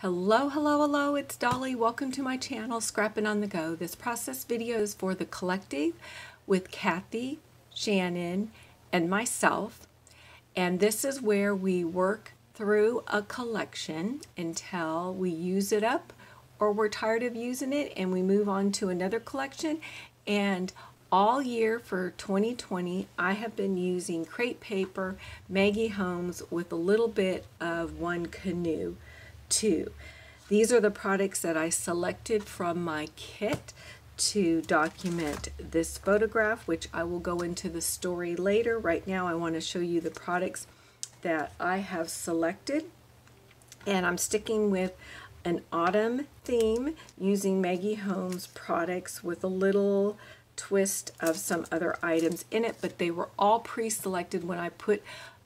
Hello, hello, hello, it's Dolly. Welcome to my channel, Scrappin' on the Go. This process video is for the collective with Kathy, Shannon, and myself. And this is where we work through a collection until we use it up or we're tired of using it and we move on to another collection. And all year for 2020, I have been using crepe paper, Maggie Holmes with a little bit of One Canoe. These are the products that I selected from my kit to document this photograph, which I will go into the story later. Right now I want to show you the products that I have selected, and I'm sticking with an autumn theme using Maggie Holmes products with a little twist of some other items in it, but they were all pre-selected when I put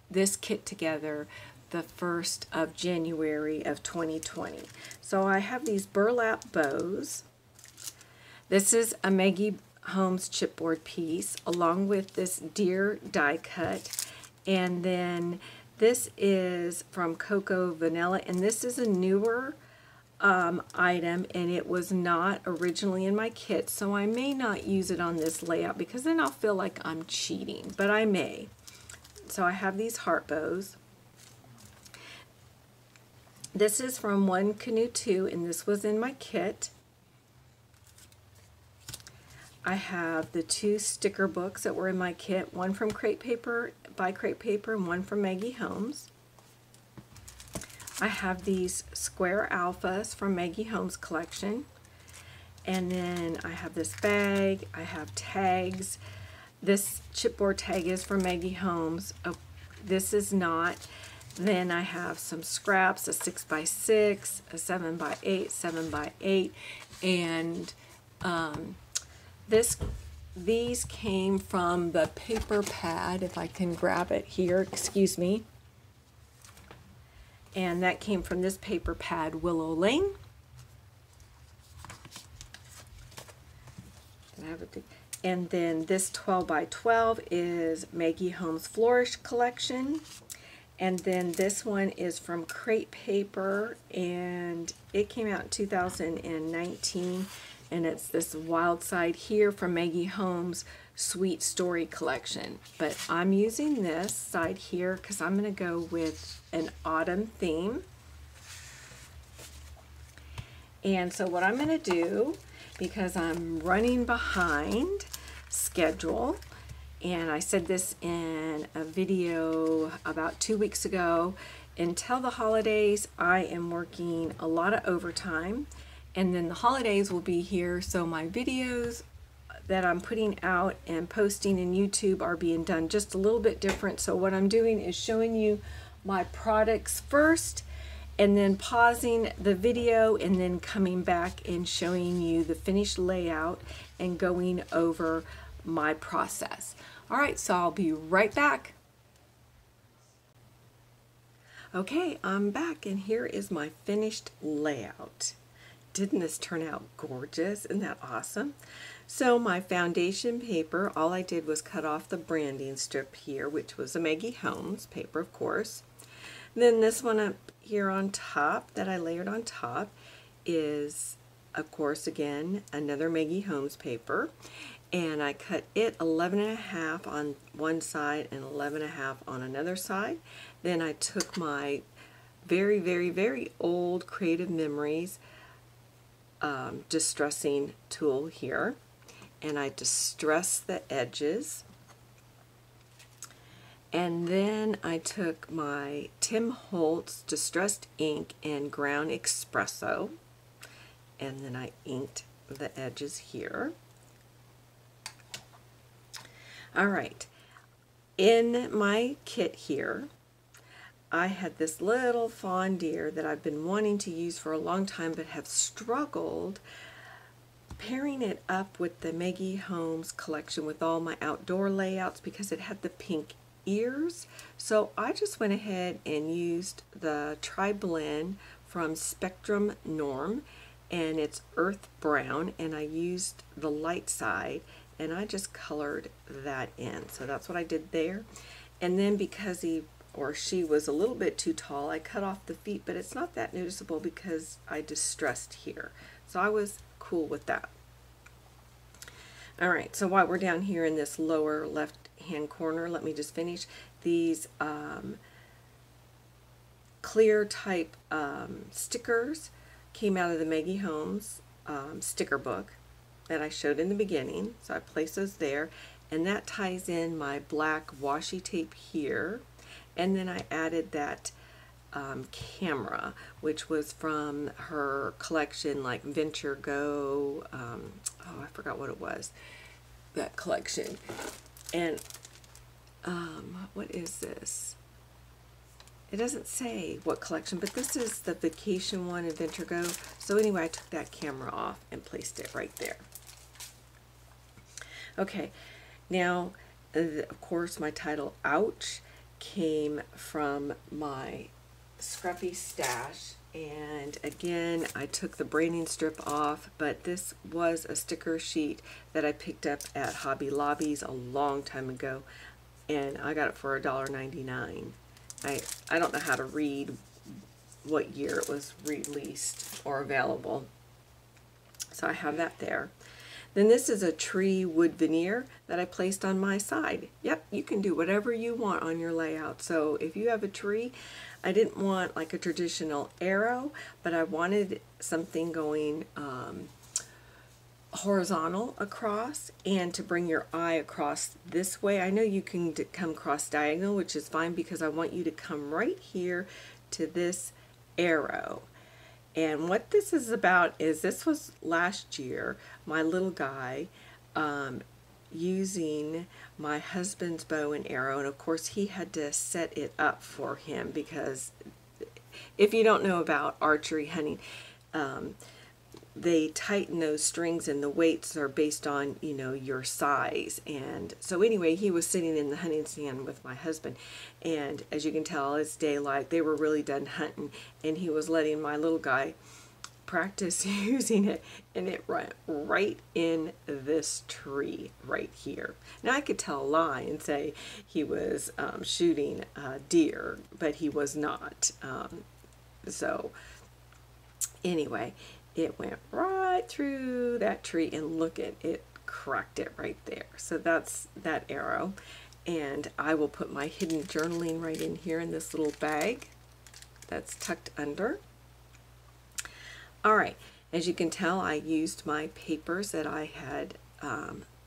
this kit together the 1st of January of 2020. So I have these burlap bows. This is a Maggie Holmes chipboard piece along with this deer die cut, and then this is from Cocoa Vanilla, and this is a newer item, and it was not originally in my kit, so I may not use it on this layout because then I'll feel like I'm cheating, but I may. So I have these heart bows. This is from One Canoe 2, and this was in my kit. I have the 2 sticker books that were in my kit, one from Crepe Paper by Crepe Paper and one from Maggie Holmes. I have these square alphas from Maggie Holmes collection. And then I have this bag. I have tags. This chipboard tag is from Maggie Holmes. This is not. Then I have some scraps, a 6x6, a 7x8, 7x8, and these came from the paper pad, if I can grab it here, excuse me. And that came from this paper pad, Willow Lane. And then this 12x12 is Maggie Holmes Flourish collection. And then this one is from Crepe Paper, and it came out in 2019, and it's this Wild Side here from Maggie Holmes Sweet Story collection. But I'm using this side here because I'm going to go with an autumn theme. And so what I'm going to do, because I'm running behind schedule, and I said this in a video about 2 weeks ago, until the holidays I am working a lot of overtime, and then the holidays will be here, so my videos that I'm putting out and posting in YouTube are being done just a little bit different. So what I'm doing is showing you my products first, and then pausing the video, and then coming back and showing you the finished layout and going over my process. All right, so I'll be right back. Okay, I'm back, and here is my finished layout. Didn't this turn out gorgeous? Isn't that awesome? So my foundation paper, all I did was cut off the branding strip here, which was a Maggie Holmes paper, of course. And then this one up here on top that I layered on top is, of course, again, another Maggie Holmes paper. And I cut it 11.5 on one side and 11.5 on another side. Then I took my very, very, very old Creative Memories distressing tool here, and I distressed the edges. And then I took my Tim Holtz distressed ink and ground espresso, and then I inked the edges here. All right, in my kit here, I had this little fawn deer that I've been wanting to use for a long time, but have struggled pairing it up with the Maggie Holmes collection with all my outdoor layouts because it had the pink ears. So I just went ahead and used the Tri-Blend from Spectrum Norm, and it's earth brown, and I used the light side, and I just colored that in. So that's what I did there. And then because he or she was a little bit too tall. I cut off the feet, but it's not that noticeable because I distressed here. So I was cool with that. All right, so while we're down here in this lower left-hand corner, let me just finish. These clear type stickers came out of the Maggie Holmes sticker book that I showed in the beginning. So I placed those there, and that ties in my black washi tape here. And then I added that camera, which was from her collection, like Venture Go. Oh, I forgot what it was, that collection. And what is this? It doesn't say what collection, but this is the vacation one, Venture Go. So anyway, I took that camera off and placed it right there. Okay, now, of course, my title, Ouch, came from my Scruffy stash. And again, I took the branding strip off, but this was a sticker sheet that I picked up at Hobby Lobby's a long time ago, and I got it for $1.99. I don't know how to read what year it was released or available. So I have that there. Then this is a tree wood veneer that I placed on my side. Yep, you can do whatever you want on your layout. So if you have a tree, I didn't want like a traditional arrow, but I wanted something going horizontal across, and to bring your eye across this way. I know you can come cross diagonal, which is fine, because I want you to come right here to this arrow. And what this is about is, this was last year, my little guy using my husband's bow and arrow, and of course he had to set it up for him, because if you don't know about archery hunting, they tighten those strings, and the weights are based on, you know, your size. And so anyway, he was sitting in the hunting stand with my husband, and as you can tell, it's daylight. They were really done hunting, and he was letting my little guy practice using it, and it went right in this tree right here. Now I could tell a lie and say he was shooting a deer, but he was not. So anyway, it went right through that tree, and look at it, cracked it right there. So that's that arrow. And I will put my hidden journaling right in here in this little bag that's tucked under. All right, as you can tell, I used my papers that I had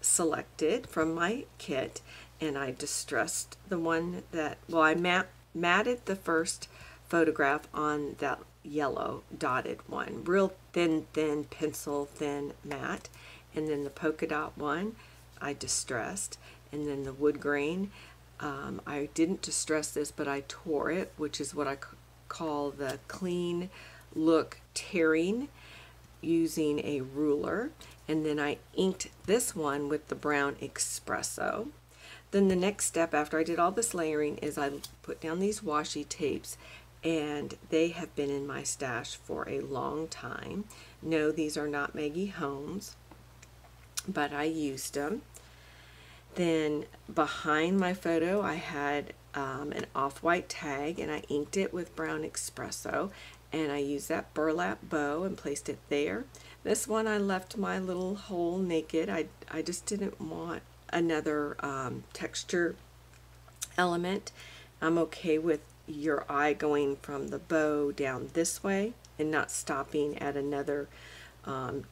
selected from my kit, and I distressed the one that, well, I matted the first photograph on that yellow dotted one, real thin pencil thin matte. And then the polka dot one I distressed, and then the wood grain, I didn't distress this, but I tore it, which is what I call the clean look tearing, using a ruler. And then I inked this one with the brown espresso. Then the next step after I did all this layering is I put down these washi tapes, and they have been in my stash for a long time. No, these are not Maggie Holmes, but I used them. Then behind my photo, I had an off-white tag, and I inked it with brown espresso, and I used that burlap bow and placed it there. This one I left my little hole naked. I just didn't want another texture element. I'm okay with your eye going from the bow down this way and not stopping at another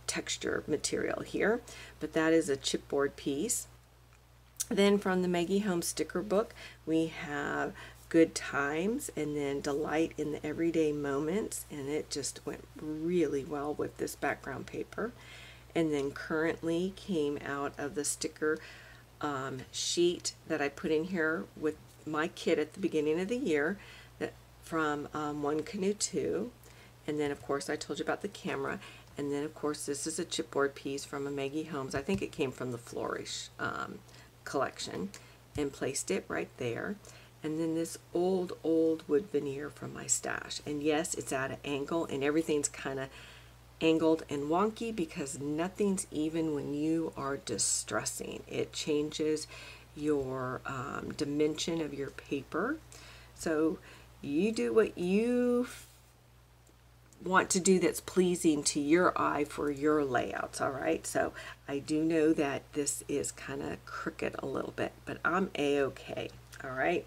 texture material here, but that is a chipboard piece. Then from the Maggie Holmes sticker book, we have Good Times, and then Delight in the Everyday Moments, and it just went really well with this background paper. And then Currently came out of the sticker sheet that I put in here with my kit at the beginning of the year, that from One Canoe 2. And then of course I told you about the camera. And then of course this is a chipboard piece from a Maggie Holmes. I think it came from the Flourish collection, and placed it right there. And then this old wood veneer from my stash. And yes, it's at an angle, and everything's kind of angled and wonky because nothing's even when you are distressing. It changes your dimension of your paper. So you do what you want to do that's pleasing to your eye for your layouts, all right? So I do know that this is kind of crooked a little bit, but I'm a-okay, all right?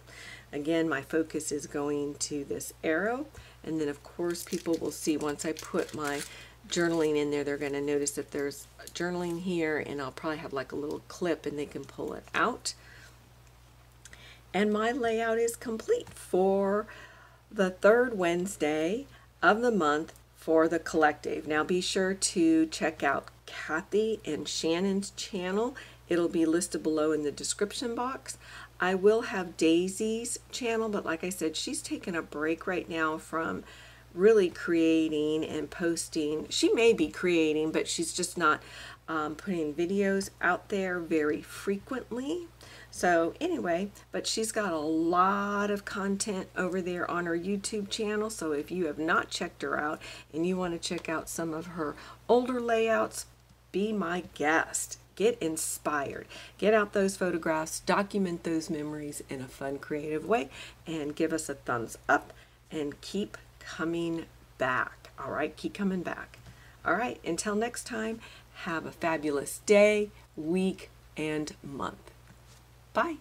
Again, my focus is going to this arrow, and then of course people will see once I put my journaling in there, they're going to notice that there's journaling here, and I'll probably have like a little clip and they can pull it out. And my layout is complete for the third Wednesday of the month for the collective. Now be sure to check out Kathy and Shannon's channel. It'll be listed below in the description box. I will have Daisy's channel, but like I said, she's taking a break right now from really creating and posting. She may be creating, but she's just not putting videos out there very frequently. So anyway, but she's got a lot of content over there on her YouTube channel. So if you have not checked her out and you want to check out some of her older layouts, be my guest. Get inspired. Get out those photographs, document those memories in a fun, creative way, and give us a thumbs up and keep coming back. All right, keep coming back. All right, until next time, have a fabulous day, week, and month. Bye.